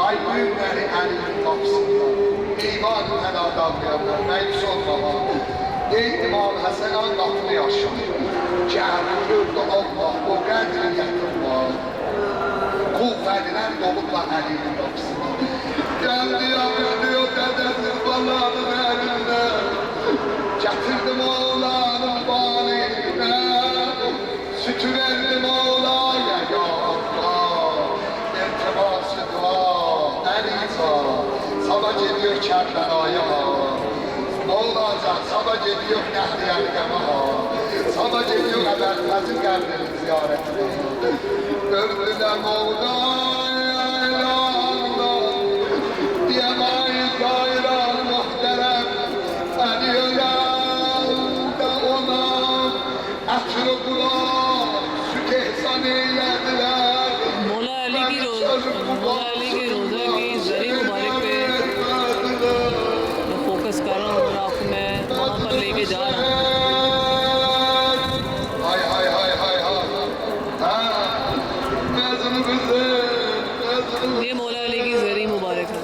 Ay günleri elinin kapısında, eyvan fədadanlayanlar, məyus olmama. Ey İmam Həsən an qatını yaşayır, cəhənnəm gördü Allah, o qədri yatırlar. Kuvvetler dolupla elinin kapısında. Geldi diyor dedesi balanın elinde. Getirdim oğlanın baline. Sütü verdim oğlaya ya Allah. İltiması dua, eliza. Sana geliyor Kerbela'ya. Oğlancan sana geliyor Nehriye'li Gemaha. Sana geliyor Ebelfez'in kalbini ziyaretine. Gördüler Mevla'ya diyemeyi gayran muhterem Eliyorlar ona etrafına süt ihsan eylediler. मौला अली की रोज़ा की ज़री मुबारक पे मैं फोकस कर रहा हूँ और आपको मैं वहाँ पर लेके जा रहा हूँ। ये मौला अली की ज़री मुबारक है।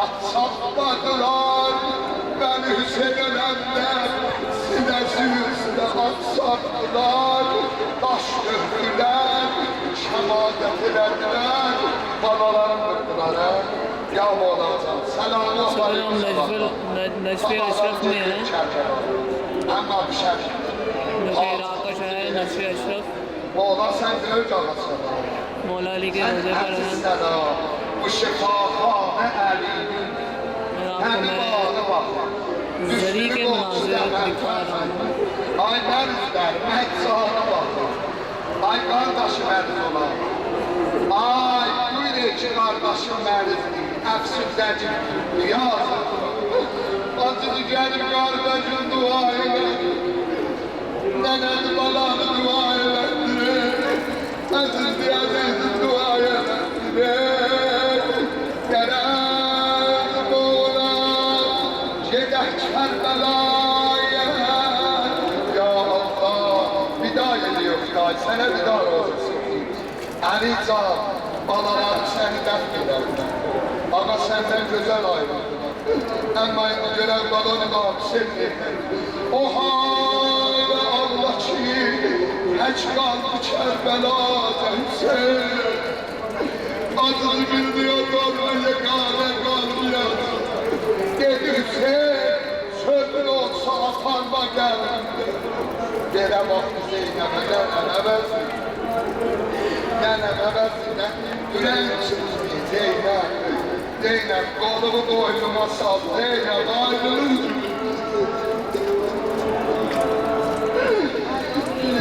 Atsakladılar beni Hüseyin Ölen'den, sinesi üstüne atsaktılar, taş döktüler, şemadet verdiler, banaların kırdılar. Ya Mevla'can, selamı सलाम नजफ़ अशरफ में है, ama bir şey जो कि इराक़ का शहर है नजफ़ Ashraf. Mevla sen de öyle ağasın. मौला अली के रोज़े पर है। Bu şefahane elinin kendi bağlı var. ज़री के मनाज़िर दिखा रहा हूँ। Ay mərizlər, məhzana baxır. Ay qardaşım əriz olar. Ay buyur ki qardaşım mərizdir. Əfsüzdəcim yazır. Acıdı gəlib qardaşım dua elədir. Nənədi balanı dua elədir. Əzizdi əzizdi dua elədir. Gərəz boğula gedək Kərbəlaya. Ya Allah, vida ediyor ya, sənə vida olsun. Ali can, balalarım səni dəfn edərlər. Ağa səndən gözəl ayrıldılar. Əmma indi görən balonu qapsındır. O halə Allah ki, həc qaldı Kərbəlada Hüseyin. Adını bilmiyor qaldı, yegane qaldı yazdı. Dedi Hüseyin, sözün olsa atanma gəldi. Yerə baxdı Zeynəbə, nənə əvəzdir. Nənə əvəzdir, ürəyim çıxdı Zeynəb. Zeynəb, qolumu boynuma sal, Zeynəb ayrılır.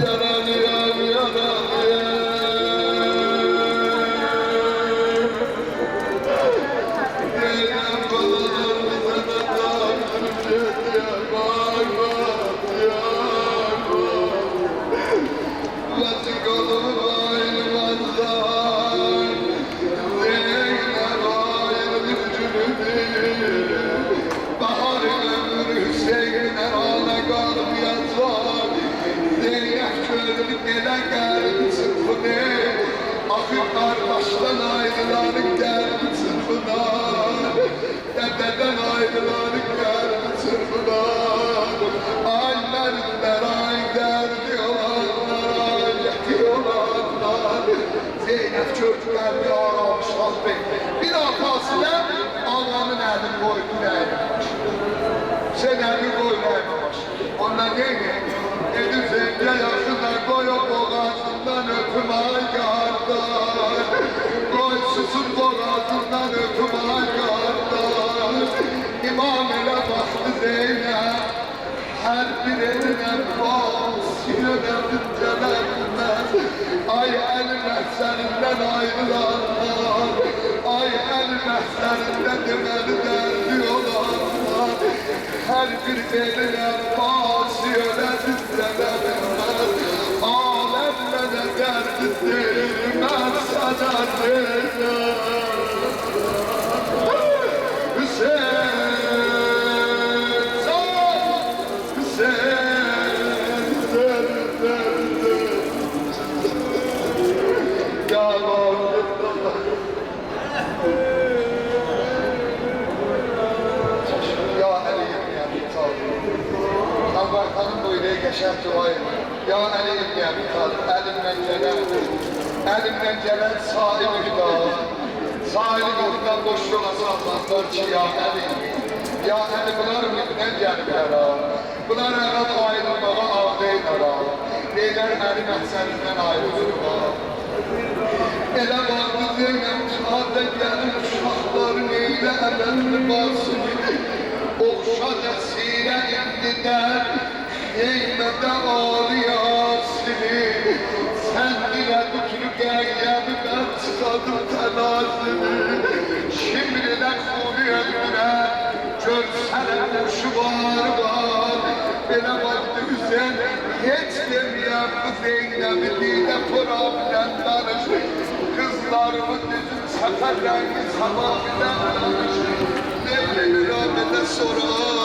Yaranıram, yaranıram. Zeynəb balalarımıza da tanrım yar, bak bak yar bak. Nasıl kolumu boynuma sal, Zeynəb ayrılır. Bahar ömrü Hüseyin'e ana qalıb yazar. Zeynep gördü elə gəlib çırpını. Axı qardaşdan ayrılar gəlib çırpınar. Dədədən ayrılar gəlib çırpınar. Ay mərdlər ay dərdi olanlar, ay yəti olanlar. Zeynep gördü gəldi aram şahbi. Bir atasına ağanın əlini koydu rəyinə başladı. Sen əlini koy rəyinə başladı. Ondan neydi? Dedi zengə yaşına koy o boğazından öpüm ay qardaş. Koy susun boğazından öpüm ay qardaş. İmam elə baxdı Zeynep. Hər bir elinə vasiyələrin cələndən. Ay əli məhzərindən ayrılanlar. Ay əli məhzərindən deməli dərdi olanlar. Hər bir elinə vasiyələrin cələbindən. Aləmlə nə dərdidir, mən sənə deyirəm. Hüseyin geçen duayı. Ya Ali'm ya elimden gelen sahibi hüda. Sahibi hüda boş yola sallanlar ki ya Ali. Ya Ali bunlar müdden gelirler ha. Bunlar herhalde ayrılmağa ağlayırlar ha. Neyler Ali məhsəlindən ayrılır ha. Elə vardı Zeynep çağda gəlin uşaqları neylə əməlli basın. Oxşad əsirə indidən Neymədə aliyasini. Sən dilə bütünü qəyyəmi mən çıxadım tənazini. Şimdilə xuni ömrünə görsənə quşu var. Belə vaxtı üzən heç deməyəm bu Zeynəbi dilə problem danışır. Kızlarımın düzüm səfər rəngi sabah bilen danışır. Neyle mürametle sorar.